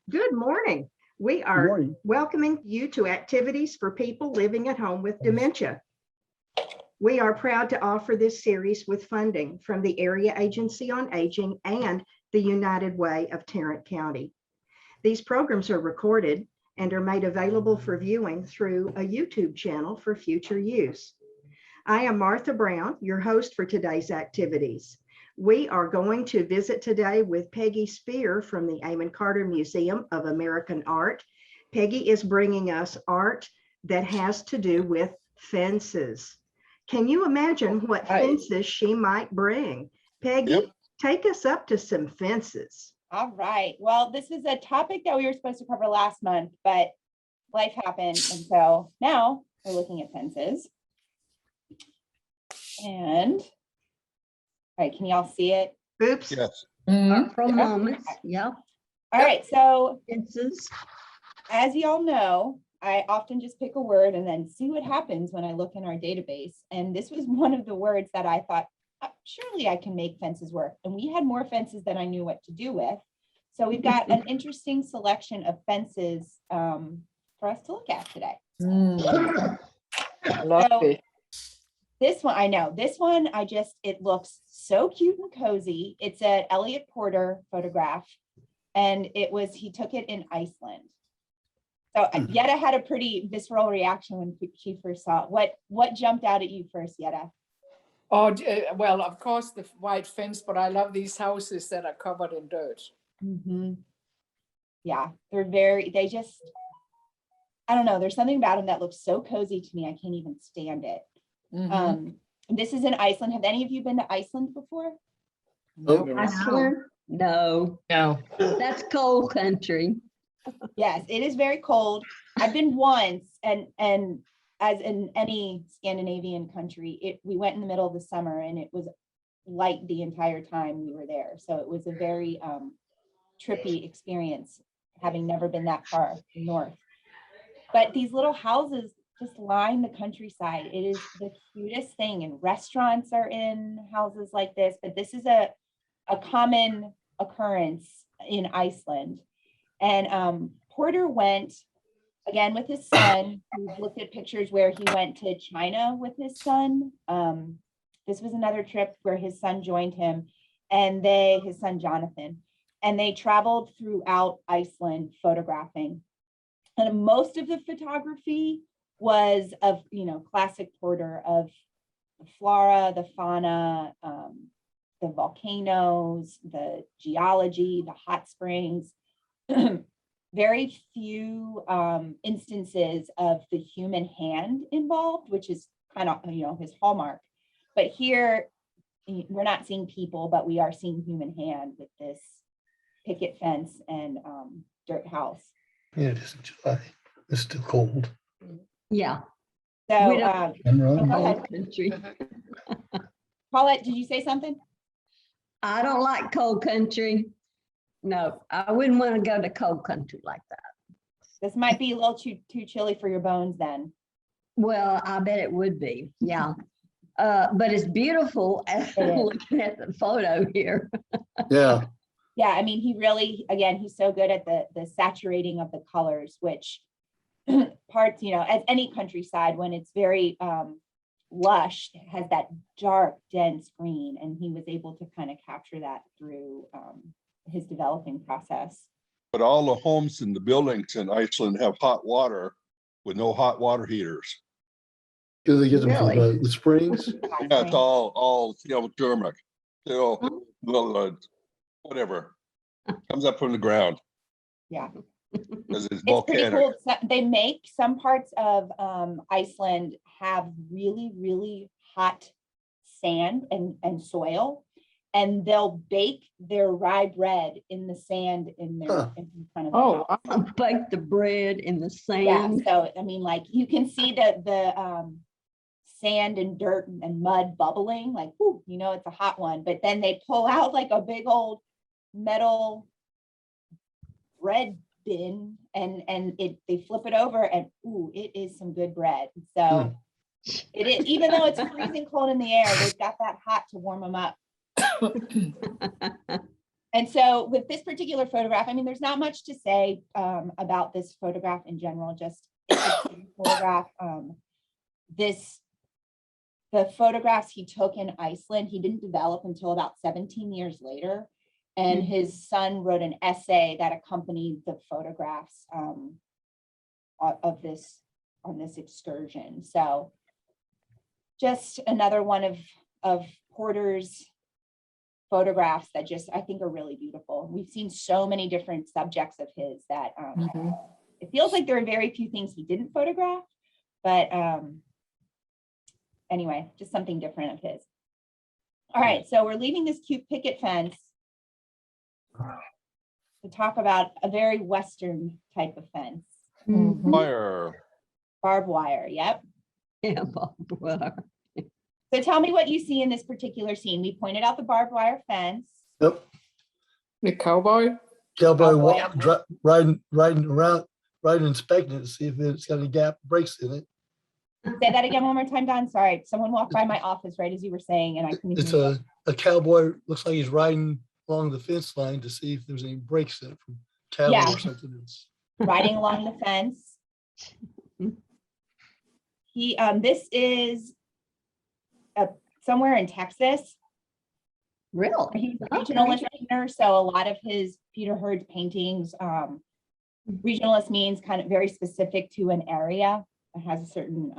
Good morning. We are welcoming you to activities for people living at home with dementia. We are proud to offer this series with funding from the Area Agency on Aging and the United Way of Tarrant County. These programs are recorded and are made available for viewing through a YouTube channel for future use. I am Martha Brown, your host for today's activities. We are going to visit today with Peggy Spear from the Amon Carter Museum of American Art. Peggy is bringing us art that has to do with fences. Can you imagine what fences she might bring? Peggy, take us up to some fences. All right. Well, this is a topic that we were supposed to cover last month, but life happened. And so now we're looking at fences. And all right, can y'all see it? Oops. Yes. Artful Moments. Yeah. All right. So Fences. as y'all know, I often just pick a word and then see what happens when I look in our database. And this was one of the words that I thought, surely I can make fences work. And we had more fences than I knew what to do with. So we've got an interesting selection of fences for us to look at today. Lovely. This one, I know, this one, it looks so cute and cozy. It's an Elliot Porter photograph, and he took it in Iceland. So Yetta had a pretty visceral reaction when she first saw it. What jumped out at you first, Yetta? Oh, well, of course, the white fence, but I love these houses that are covered in dirt. Yeah, I don't know, there's something about them that looks so cozy to me, I can't even stand it. This is in Iceland. Have any of you been to Iceland before? Iceland? No. That's cold country. Yes, it is very cold. I've been once, and as in any Scandinavian country, we went in the middle of the summer and it was light the entire time we were there. So it was a very trippy experience, having never been that far north. But these little houses just line the countryside. It is the cutest thing, and restaurants are in houses like this, but this is a common occurrence in Iceland. And Porter went again with his son. We've looked at pictures where he went to China with his son. This was another trip where his son joined him, and his son Jonathan, and they traveled throughout Iceland photographing. And most of the photography was of, classic Porter, of the flora, the fauna, the volcanoes, the geology, the hot springs. Very few instances of the human hand involved, which is kind of, his hallmark. But here, we're not seeing people, but we are seeing human hand with this picket fence and dirt house. Yeah, it isn't July. It's still cold. Yeah. So, Cold country. Paulette, did you say something? I don't like cold country. No, I wouldn't want to go to cold country like that. This might be a little too chilly for your bones then. Well, I bet it would be. Yeah. But it's beautiful looking at the photo here. Yeah. Yeah, I mean, he's so good at the saturating of the colors, which parts, as any countryside, when it's very lush, it has that dark, dense green, and he was able to kind of capture that through his developing process. But all the homes and the buildings in Iceland have hot water with no hot water heaters. Do they get them from Really? the springs? Yeah, it's all thermic. Whatever comes up from the ground. Yeah. Because it's It's pretty volcanic. cool. They make some parts of Iceland have really, really hot sand and soil, and they'll bake their rye bread in the sand in front of the house. Bake the bread in the sand. Yeah, so I mean, like, you can see the sand and dirt and mud bubbling, like, ooh, it's a hot one. But then they pull out like a big old metal bread bin, and they flip it over, and ooh, it is some good bread. So it is, even though it's freezing cold in the air, they've got that hot to warm them up. And so with this particular photograph, I mean, there's not much to say about this photograph in general, just it's a pretty photograph. The photographs he took in Iceland, he didn't develop until about 17 years later. And his son wrote an essay that accompanied the photographs on this excursion. So just another one of Porter's photographs that just, I think, are really beautiful. We've seen so many different subjects of his that it feels like there are very few things he didn't photograph, but anyway, just something different of his. All right, so we're leaving this cute picket fence to talk about a very Western type of fence. Fire. Barbed wire, yep. Yeah, barbed wire. So tell me what you see in this particular scene. We pointed out the barbed wire fence. Yep. The cowboy. Cowboy Cowboy. riding around, inspecting it to see if it's got any breaks in it. Say that again one more time, Don. Sorry, someone walked by my office right as you were saying, and I couldn't It's hear you. a cowboy, looks like he's riding along the fence line to see if there's any breaks in it from cattle Yeah. or something else. Riding along the fence. This is somewhere in Texas. Really? He's a regionalist painter, so a lot of his Peter Hurd's paintings, regionalist means kind of very specific to an area. It has a certain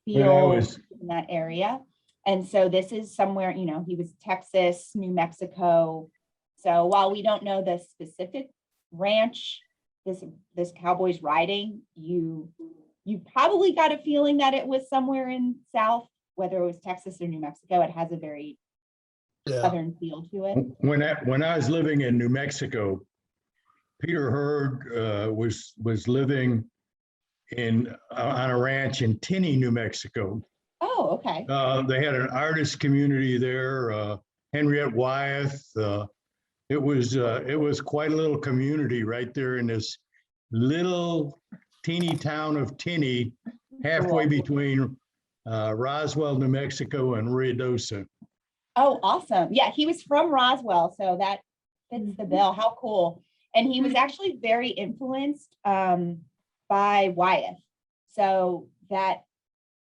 feel in that area. And so this is somewhere, you know, he was Texas, New Mexico. So while we don't know the specific ranch this cowboy's riding, you probably got a feeling that it was somewhere in South, whether it was Texas or New Mexico. It has a very Southern feel to it. When I was living in New Mexico, Peter Hurd was living on a ranch in Tinny, New Mexico. Oh, okay. They had an artist community there. Henriette Wyeth. It was quite a little community right there in this little teeny town of Tinny, halfway between Roswell, New Mexico, and Ruidoso. Oh, awesome. Yeah, he was from Roswell, so that fits the bill. How cool. And he was actually very influenced by Wyeth. So that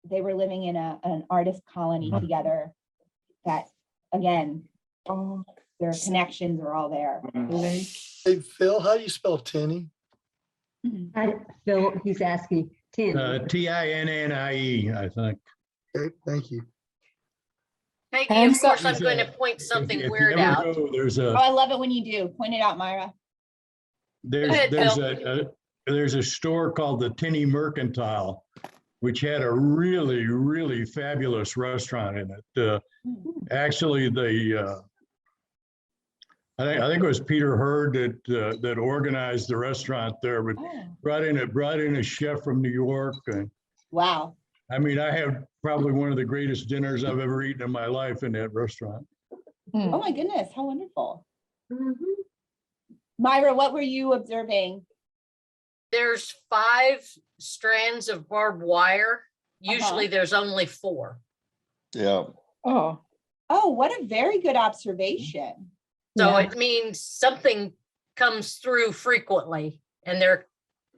they were living in an artist colony together that, again, their connections are all there. Hey, Phil, how do you spell Tinny? Phil, he's asking, Tinny. Tinnie, I think. Okay, thank you. Thank you. Of course, I'm going to point something If you weird ever out. go, Oh, I love it when you do. Point it out, Myra. ahead, there's a store called the Tinny Mercantile, which had a really, really fabulous restaurant in it. Actually, I think it was Peter Hurd that organized the restaurant there, but brought in a chef from New York. And Wow. I mean, I had probably one of the greatest dinners I've ever eaten in my life in that restaurant. Oh my goodness, how wonderful. Myra, what were you observing? There's 5 strands of barbed wire. Usually there's only 4. Yeah. Oh, Oh, what a very good observation. So Yeah. it means something comes through frequently and they're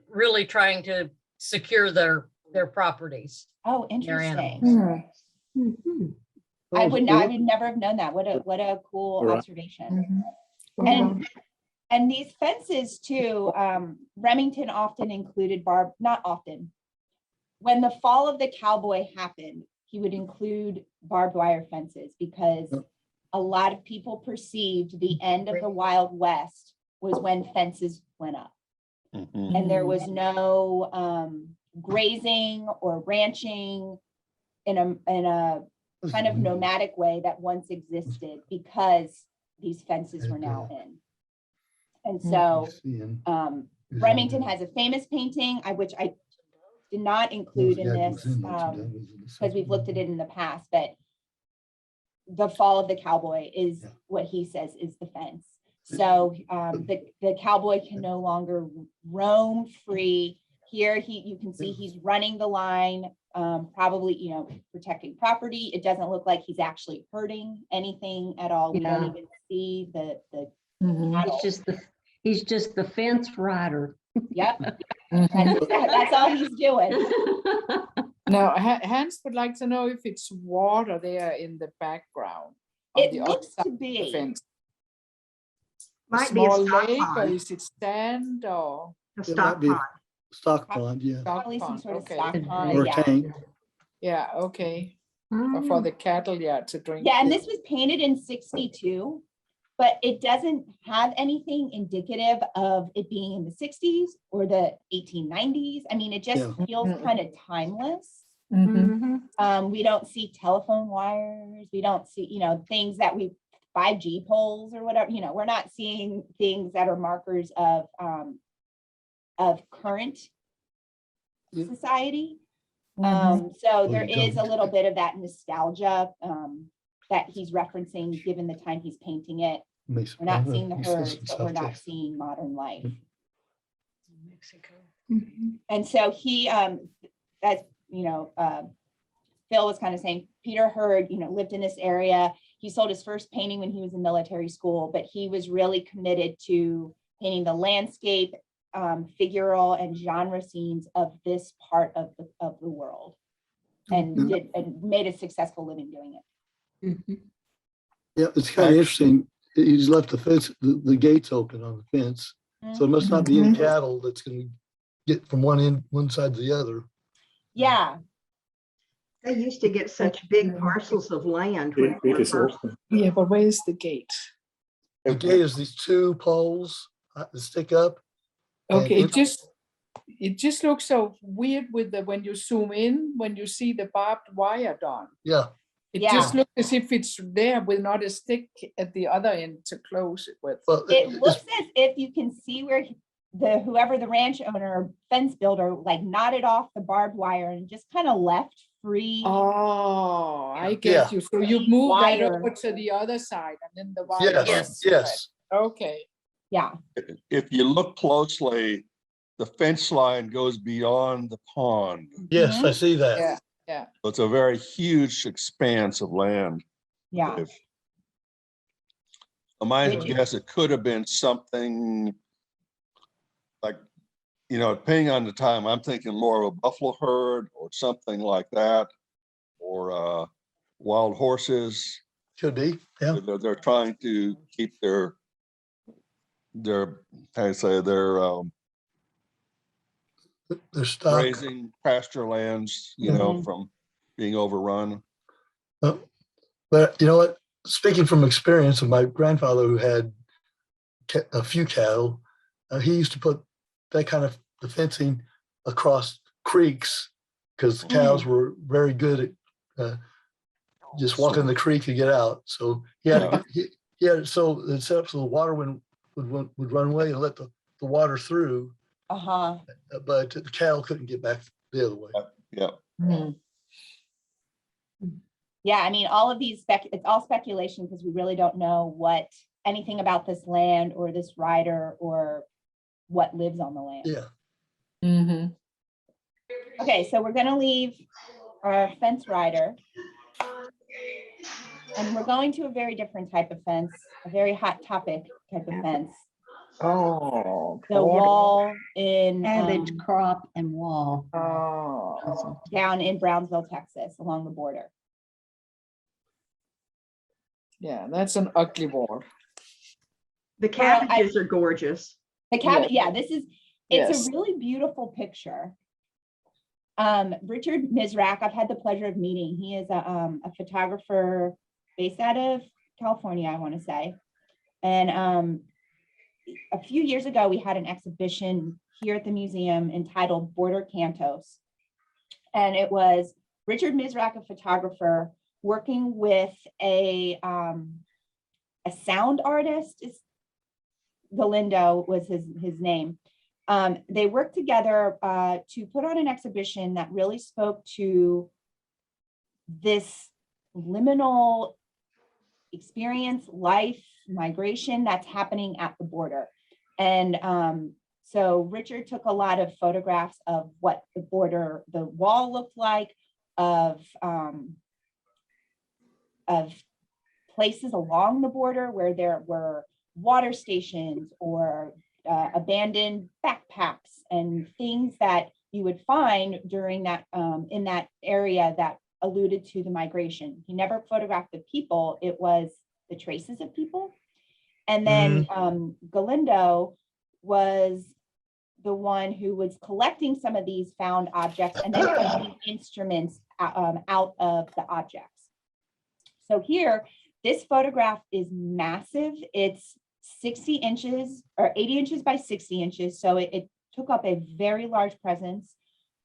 really trying to secure their properties. Oh, Their interesting. mhm. I would never have known that. What a cool Right. observation. Mhm. And these fences too, Remington often included not often. When the fall of the cowboy happened, he would include barbed wire fences because a lot of people perceived the end of the Wild West was when fences went up. Mhm. And there was no grazing or ranching in a kind of nomadic way that once existed because these fences were now in. And so Remington has a famous painting, which I did not include in this because we've looked at it in the past, but the fall of the cowboy is what he says is the fence. So the cowboy can no longer roam free. Here, you can see he's running the line, probably, protecting property. It doesn't look like he's actually hurting anything at all. We don't Yeah. even see the Mhm. cattle. He's just the fence rider. Yep, Mhm. that's all he's doing. Now, Hans would like to know if it's water there in the background. On It the looks other to side of the be. fence. A Might be a small stock lake, or pond, is it sand or a It stock might be a pond. stock pond, yeah, stock Probably some pond? sort of Okay. stock Could pond, or a yeah. tank. Yeah, okay. Oh, For the cattle, yeah, to drink. Yeah, and this was painted in 62, but it doesn't have anything indicative of it being in the 60s or the 1890s. I mean, it just Yeah. feels Mhm. kind of timeless. Mhm. mhm. We don't see telephone wires. We don't see, things that 5G poles or whatever, we're not seeing things that are markers of current Yeah. society. Mhm. So Well, there you is a don't. little bit of that nostalgia that he's referencing, given the time he's painting it. We're not seeing the herds, but we're not seeing modern life. Mexico. And so he, as Phil was kind of saying, Peter Hurd, lived in this area. He sold his first painting when he was in military school, but he was really committed to painting the landscape, figural and genre scenes of this part of the world, and made a successful living doing it. Mhm. Yeah, it's kind of interesting. He's left the fence, the gates open on the fence. So it must not be any Mhm. cattle that's gonna get from one side to the other. Yeah, They used to get such big parcels of land. when they were first- Yeah, but where is the gate? The gate is these two poles that stick up. and Okay, in- it just looks so weird with when you zoom in, when you see the barbed wire done. Yeah, It Yeah. just looks as if it's there with not a stick at the other end to close it with. well, it looks as if you can see where whoever the ranch owner or fence builder like knotted off the barbed wire and just kind of left free. Oh, I get Yeah. you. So you move that Wire. over to the other side and then the wire. yes, Yes. yes. Okay. Yeah, If you look closely, the fence line goes beyond the pond. Yes, I see that. Yeah. So it's a very huge expanse of land. yeah. If- My Which- guess, it could have been something like, depending on the time, I'm thinking more of a buffalo herd or something like that, or wild horses. Could be, yeah. They're trying to keep their how do you say, their They're stock. grazing pasture lands, Mhm. from being overrun. But you know what? Speaking from experience of my grandfather who had a few cattle, he used to put that kind of the fencing across creeks because the cows were very good at just walking the creek to get out. So he had it so it's set up so the water would run away and let the water through, Uh-huh. but the cattle couldn't get back the other way. Yeah. Hmm. Yeah, I mean, all of these it's all speculation because we really don't know anything about this land or this rider or what lives on the land. Yeah. Mhm. Okay, so we're gonna leave our fence rider. And we're going to a very different type of fence, a very hot topic type of fence. Oh. The wall in Cabbage crop and wall. Oh. down in Brownsville, Texas, along the border. Yeah, that's an ugly wall. The cabbages are gorgeous. The cabin, Yeah. yeah, it's Yes. a really beautiful picture. Richard Mizrack, I've had the pleasure of meeting. He is a photographer based out of California, I want to say. And a few years ago, we had an exhibition here at the museum entitled Border Cantos. And it was Richard Mizrack, a photographer, working with a sound artist. Galindo was his name. They worked together to put on an exhibition that really spoke to this liminal experience, life, migration that's happening at the border. And So Richard took a lot of photographs of what the wall looked like, of places along the border where there were water stations or abandoned backpacks and things that you would find during that in that area that alluded to the migration. He never photographed the people, it was the traces of people. And then Galindo was the one who was collecting some of these found objects and then taking instruments out of the objects. So here, this photograph is massive. It's 60 inches or 80 inches by 60 inches. So it took up a very large presence.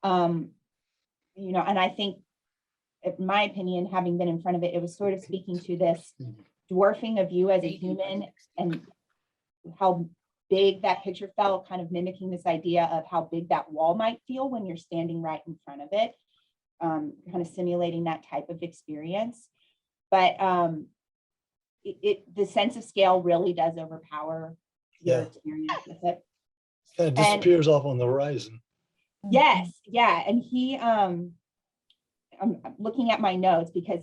And I think, in my opinion, having been in front of it, it was sort of speaking to this dwarfing of you as a human and how big that picture felt, kind of mimicking this idea of how big that wall might feel when you're standing right in front of it, kind of simulating that type of experience. But the sense of scale really does overpower your experience with it. It disappears off on the horizon. Yes, yeah, and he, I'm looking at my notes because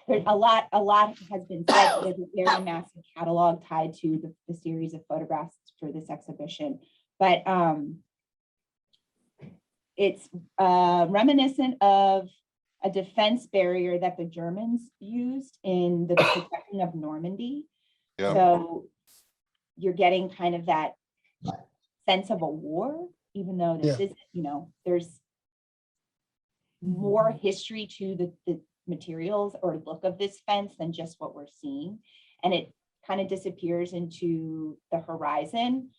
there's a lot has been said. There's a very massive catalog tied to the series of photographs for this exhibition, but it's reminiscent of a defense barrier that the Germans used in the protecting of Normandy. Yeah. So you're getting kind of that sense of a war, even though this is, there's more history to the materials or look of this fence than just what we're seeing. And it kind of disappears into the horizon.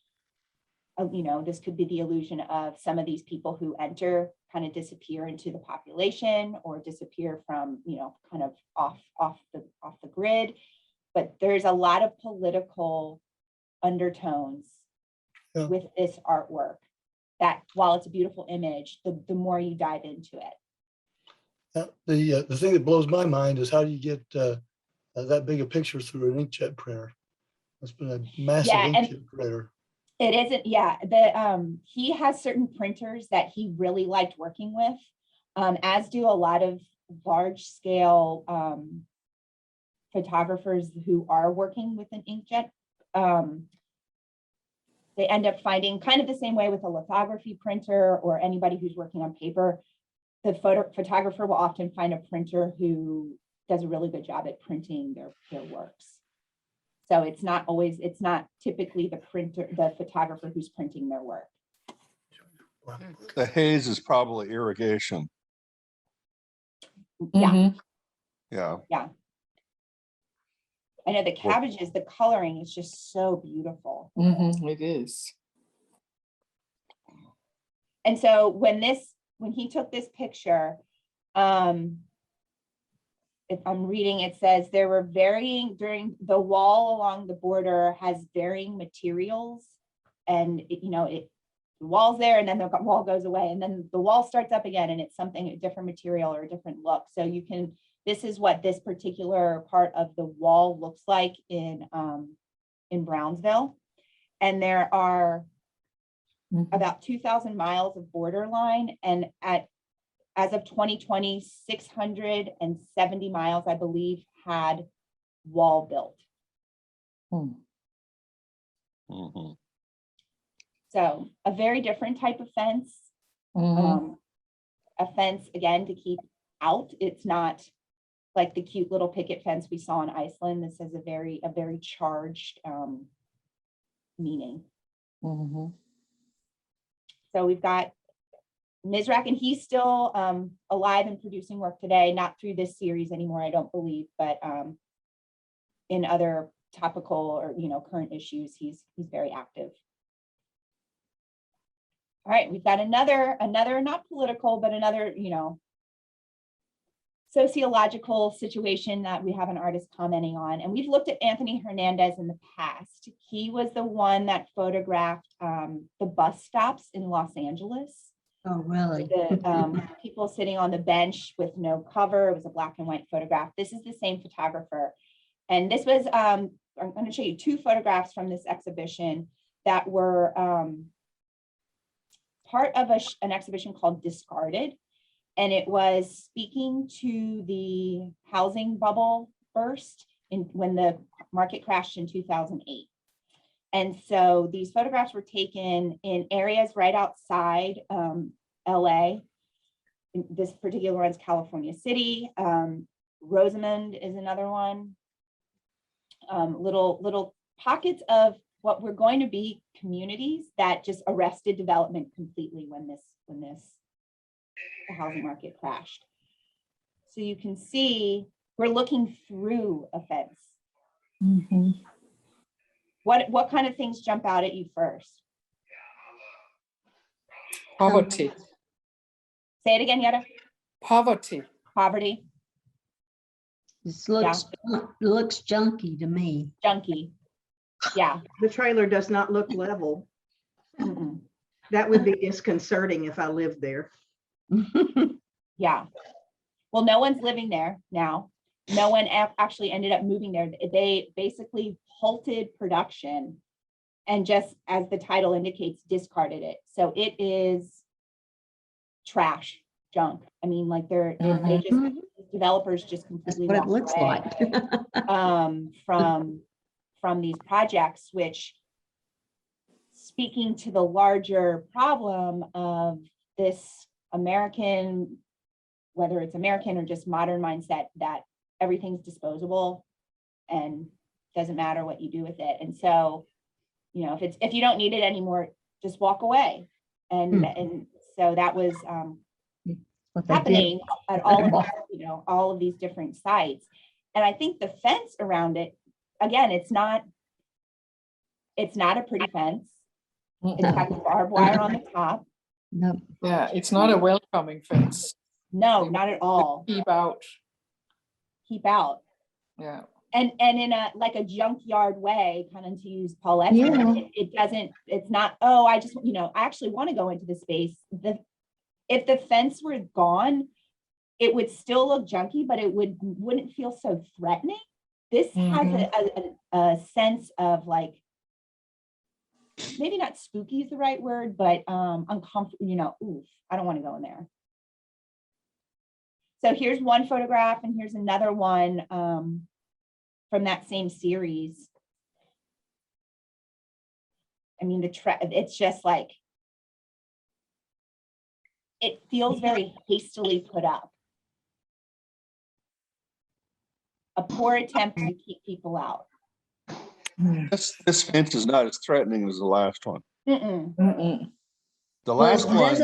This could be the illusion of some of these people who enter kind of disappear into the population or disappear from, kind of off the grid. But there's a lot of political undertones with this artwork that, while it's a beautiful image, the more you dive into it. The thing that blows my mind is how do you get that big a picture through an inkjet printer? That's been a massive inkjet printer. It isn't, he has certain printers that he really liked working with, as do a lot of large scale photographers who are working with an inkjet. They end up finding, kind of the same way with a lithography printer or anybody who's working on paper, the photographer will often find a printer who does a really good job at printing their works. So it's not typically the photographer who's printing their work. The haze is probably irrigation. Yeah. Yeah. Yeah. I know the cabbages, the coloring is just so beautiful. It is. And so when he took this picture, if I'm reading, it says there were during the wall along the border has varying materials, and the wall's there and then the wall goes away and then the wall starts up again and it's something, a different material or a different look. So this is what this particular part of the wall looks like in Brownsville. And there are about 2,000 miles of borderline, and as of 2020, 670 miles, I believe, had wall built. So a very different type of fence. A fence, again, to keep out. It's not like the cute little picket fence we saw in Iceland. This has a very charged meaning. So we've got Mizrack, and he's still alive and producing work today, not through this series anymore, I don't believe, but in other topical or current issues, he's very active. All right, we've got another not political, but another sociological situation that we have an artist commenting on. And we've looked at Anthony Hernandez in the past. He was the one that photographed the bus stops in Los Angeles. Oh, really? The people sitting on the bench with no cover. It was a black and white photograph. This is the same photographer. And this was, I'm going to show you two photographs from this exhibition that were part of an exhibition called Discarded. And it was speaking to the housing bubble burst when the market crashed in 2008. And so these photographs were taken in areas right outside LA. This particular one's California City. Rosamond is another one. Little pockets of what were going to be communities that just arrested development completely when the housing market crashed. So you can see we're looking through a fence. Mhm. What kind of things jump out at you first? Poverty, Say it again, Yetta. poverty. Poverty, This looks junky to me. junkie. Yeah. The trailer does not look level. Mm-mm. That would be disconcerting if I lived there. Yeah. Well, no one's living there now. No one actually ended up moving there. They basically halted production and just, as the title indicates, discarded it. So it is trash, junk. I mean, like they just, developers just That's completely what it walked looks away, like. from these projects, which, speaking to the larger problem of this American, whether it's American or just modern mindset, that everything's disposable and doesn't matter what you do with it. And so, if you don't need it anymore, just walk away. And so that was What they happening at all of these different sites. And I think the fence around it, again, it's not a pretty fence. It's got the barbed wire on the top. No. Yeah, it's not a welcoming fence. No, not at all. Keep out. Keep out. Yeah. And in a junkyard way, kind of, to use Paulette's word, it's not, I actually want to go into the space. If the fence were gone, it would still look junky, but it wouldn't feel so threatening. This has a sense of, like, maybe not spooky is the right word, but uncomfortable, oof, I don't want to go in there. So here's one photograph, and here's another one from that same series. I mean, it's just like, it feels very hastily put up. A poor attempt to keep people out. This fence is not as threatening as the last one. Mm-mm. The Well, last one,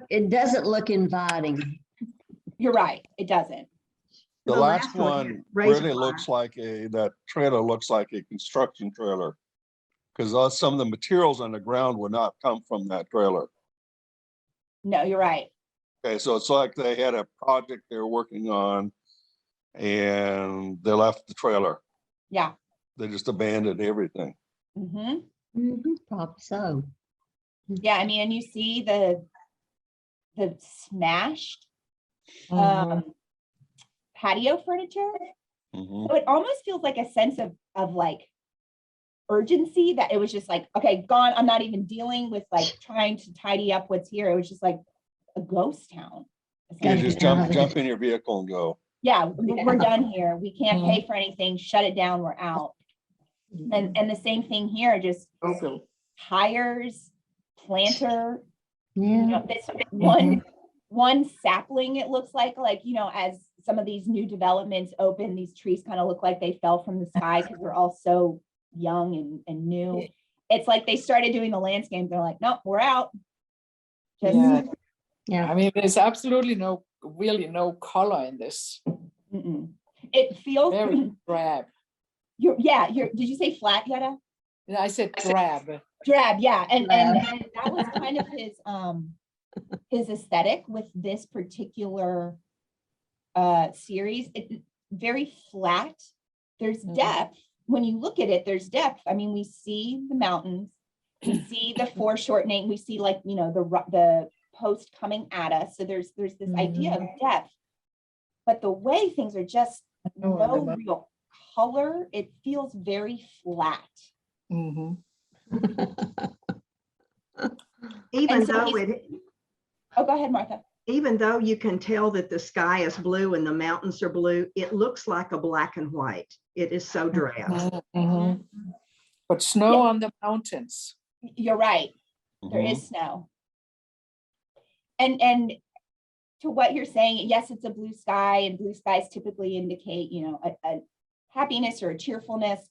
it doesn't look inviting. You're right, it doesn't. the The last last one, one razor really wire. looks like that trailer looks like a construction trailer. Because some of the materials on the ground would not come from that trailer. No, you're right. Okay, so it's like they had a project they were working on and they left the trailer. Yeah. They just abandoned everything. Probably so. Yeah, I mean, and you see the smashed patio furniture. Mhm. So it almost feels like a sense of like urgency, that it was just like, okay, gone. I'm not even dealing with like trying to tidy up what's here. It was just like a ghost town. You just jump in your vehicle and go. Yeah, we're done here. We can't pay for anything. Shut it down. We're out. And the same thing here, just hires, planter, this one sapling, it looks like, as some of these new developments open, these trees kind of look like they fell from the sky because they're all so young and new. It's like they started doing the landscape. They're like, nope, we're out. Yeah. Yeah. I mean, there's absolutely really no color in this. It feels very drab. Did you say flat, Yetta? Yeah, I said drab. Drab, yeah. And Drab. that was kind of his aesthetic with this particular series. Very flat. There's depth. When you look at it, there's depth. I mean, we see the mountains, we see the foreshortening, we see the post coming at us. So there's this idea of depth. But the way things are just no real color, it feels very flat. Even though Oh, go ahead, Martha. Even though you can tell that the sky is blue and the mountains are blue, it looks like a black and white. It is so drab. Mhm. But snow on the mountains. You're right. There Mhm. is snow. And to what you're saying, yes, it's a blue sky, and blue skies typically indicate, you know, a happiness or a cheerfulness.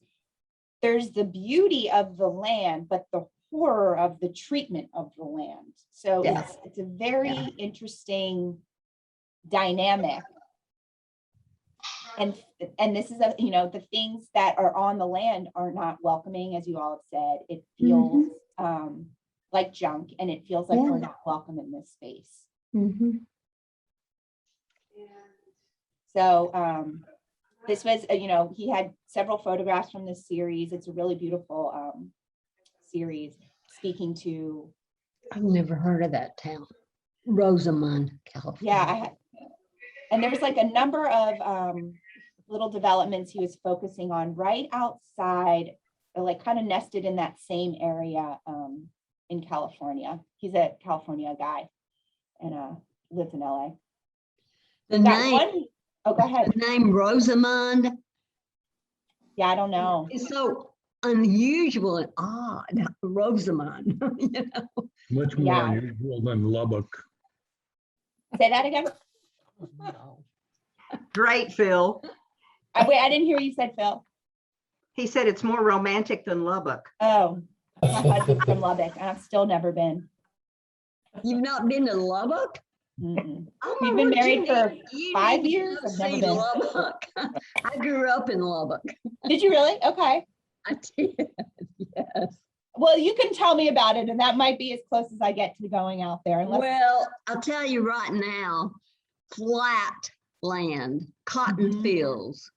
There's the beauty of the land, but the horror of the treatment of the land. So Yeah. it's a very interesting dynamic. And this is you know, the things that are on the land are not welcoming, as you all have said. It feels like junk, and it feels like we're not welcome in this space. Mhm. So this was, you know, he had several photographs from this series. It's a really beautiful series speaking to, I've never heard of that town. Rosamond, California. yeah, and there's like a number of little developments he was focusing on right outside, like kind of nested in that same area in California. He's a California guy and lives in LA. The We've got name, one, oh, go ahead. the name Rosamond Yeah, I don't know. is so unusual and odd. Rosamond, you know. Much more Yeah. unusual than Lubbock. Say that again. Great, Phil. Wait, I didn't hear you said, Phil. He said it's more romantic than Lubbock. Oh, my husband's from Lubbock, and I've still never been. You've not been to Lubbock? Mm-mm. Oh, We've my been word, married you for need- you 5 need to years. go I've never see been. Lubbock. I grew up in Lubbock. Did you really? Okay. I did, yes. Well, you can tell me about it, and that might be as close as I get to going out there. Unless, Well, I'll tell you right now, flat land, cotton Mhm. fields.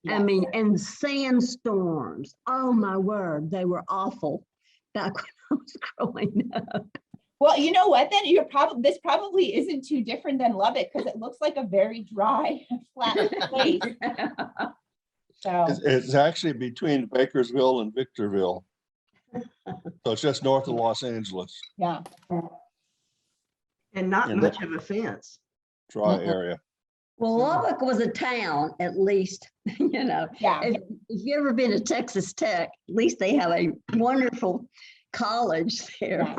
I yes. mean, and sandstorms. Oh my word, they were awful back when I was growing up. Well, you know what? Then this probably isn't too different than Lubbock, because it looks like a very dry, flat place. So It's actually between Bakersville and Victorville. So it's just north of Los Angeles, yeah. And not And much of a fence. dry area. Well, Lubbock was a town, at least, you know. Yeah. If you ever been to Texas Tech, at least they have a wonderful college there. Yeah.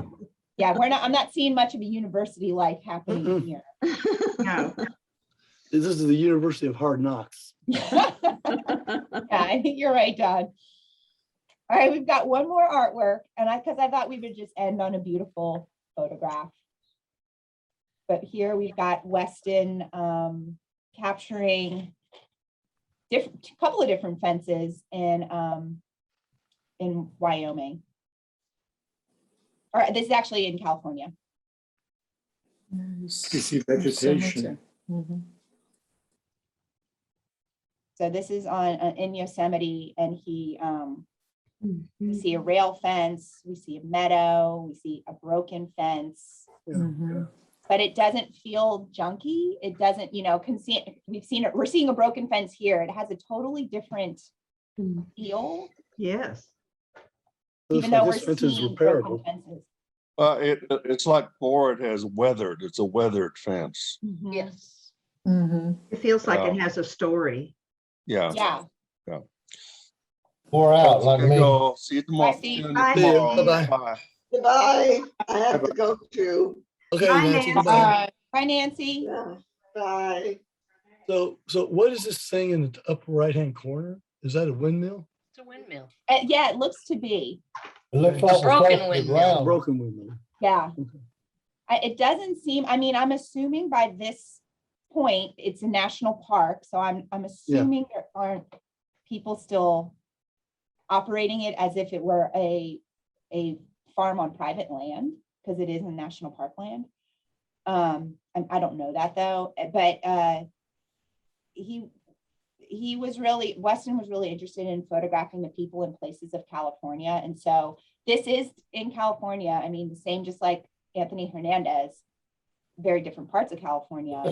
Yeah, I'm not seeing much of a university life happening Mm-mm. here. No. This is the University of Hard Knocks. Yeah, I think you're right, Don. All right, we've got one more artwork, and because I thought we would just end on a beautiful photograph. But here we've got Weston capturing a couple of different fences in Wyoming. Or this is actually in California. You see vegetation. So this is in Yosemite, and we see a rail fence, we see a meadow, we see a broken fence, but it doesn't feel junky. It doesn't, you know, we're seeing a broken fence here. It has a totally different feel, Yes. even Looks though like we're this fence is seeing broken repairable. fences. It's like Ford has weathered. It's a weathered fence. Yes. It feels like it Yeah. has a story. Yeah. Yeah. Pour out like Okay, me. go. See you tomorrow. Bye, Steve. See you Bye. tomorrow. Bye-bye. Bye. Goodbye. I have to go too. Okay, Bye, Nancy, Nancy. goodbye. Bye, Nancy. Yeah. Bye. So what is this thing in the upper right-hand corner? Is that a windmill? It's a windmill. Yeah, it looks to be. It looks like Broken it's windmill. A broken windmill. Yeah. Okay. It doesn't seem, I mean, I'm assuming by this point, it's a national park. So I'm assuming there aren't people still operating it as if it were a farm on private land, because it is in national park land. I don't know that though, but Weston was really interested in photographing the people and places of California. And so this is in California. I mean, the same, just like Anthony Hernandez, very different parts of California,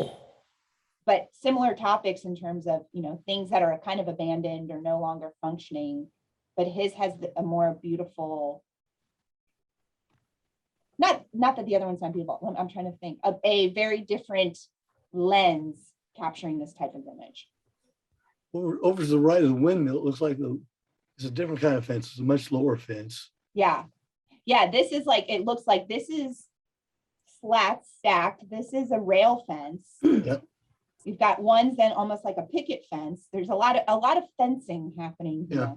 but similar topics in terms of, you know, things that are kind of abandoned or no longer functioning. But his has a more beautiful not that the other one's not beautiful. I'm trying to think of a very different lens capturing this type of image. Over to the right of the windmill, it looks like it's a different kind of fence. It's a much lower fence. Yeah. Yeah, this is like, it looks like this is flat stacked. This is a rail fence. Yep. You've got ones then almost like a picket fence. There's a lot of fencing happening here. Yeah.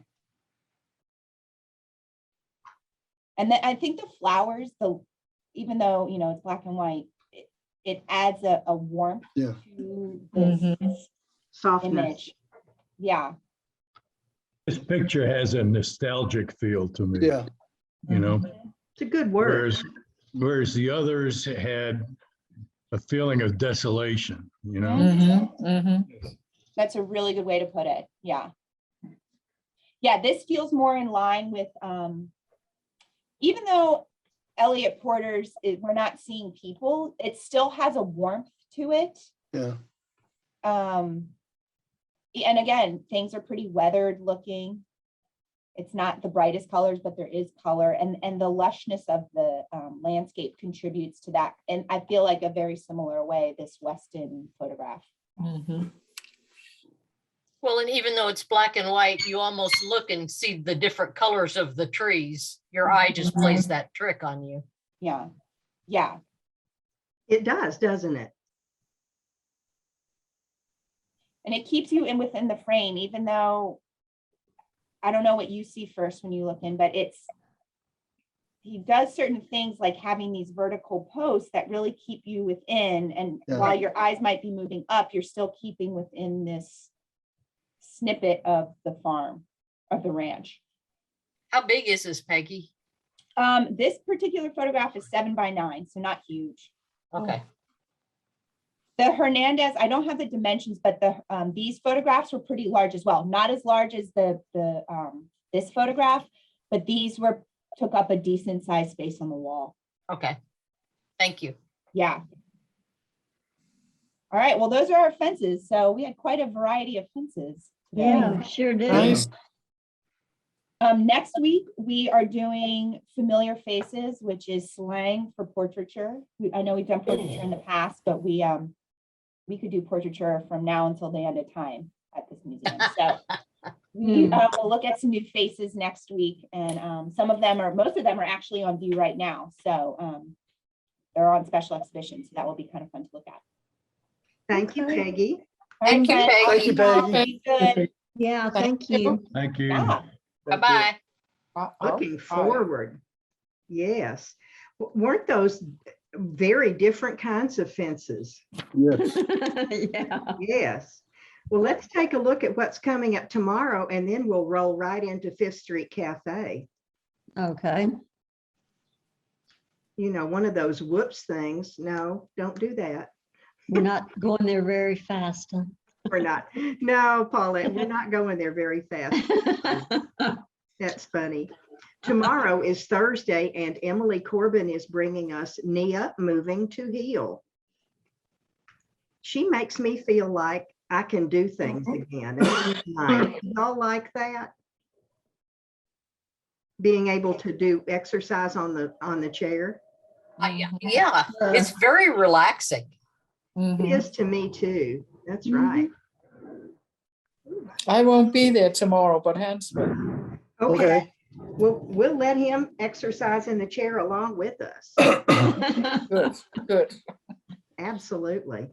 And then I think the flowers, even though, you know, it's black and white, it adds a warmth Yeah. to this Softness. image. Yeah. This picture has a nostalgic feel to me. Yeah. You know, It's a good word. whereas the others had a feeling of desolation, you know? Mm-hmm, mm-hmm. That's a really good way to put it. Yeah. Yeah, this feels more in line with, even though Elliott Porter's, we're not seeing people, it still has a warmth to it. Yeah. And again, things are pretty weathered looking. It's not the brightest colors, but there is color, and the lushness of the landscape contributes to that. And I feel like a very similar way, this Weston photograph. Mm-hmm. Well, and even though it's black and white, you almost look and see the different colors of the trees. Your eye just plays that trick on you. Yeah. Yeah. It does, doesn't it? And it keeps you within the frame, even though I don't know what you see first when you look in, but he does certain things like having these vertical posts that really keep you within. And Yeah. while your eyes might be moving up, you're still keeping within this snippet of the farm, of the ranch. How big is this, Peggy? This particular photograph is 7x9, so not huge. Okay. The Hernandez, I don't have the dimensions, but these photographs were pretty large as well. Not as large as this photograph, but these took up a decent sized space on the wall. Okay. Thank you. Yeah. All right. Well, those are our fences. So we had quite a variety of fences today. Yeah, sure did. Nice. Next week, we are doing familiar faces, which is slang for portraiture. I know we've done portraiture in the past, but we could do portraiture from now until the end of time at this museum. So we will look at some new faces next week, and most of them are actually on view right now. So they're on special exhibition, so that will be kind of fun to look at. Thank you, Peggy. Thank you, Peggy. Thank you, Peggy. Good. Yeah, thank you. Thank you. Yeah. Bye-bye. Looking forward. Yes. Weren't those very different kinds of fences? Yes. Yeah. Yes. Well, let's take a look at what's coming up tomorrow, and then we'll roll right into Fifth Street Cafe. Okay. You know, one of those whoops things. No, don't do that. We're not going there very fast. Huh? We're not. No, Paulette, we're not going there very fast. That's funny. Tomorrow is Thursday, and Emily Corbin is bringing us Nia Moving to Heal. She makes me feel like I can do things again. Isn't it nice? Y'all like that? Being able to do exercise on the chair. Yeah, it's very relaxing. It is to me too. That's right. I won't be there tomorrow, but Hans will. Okay. We'll let him exercise in the chair along with us. Good, good. Absolutely.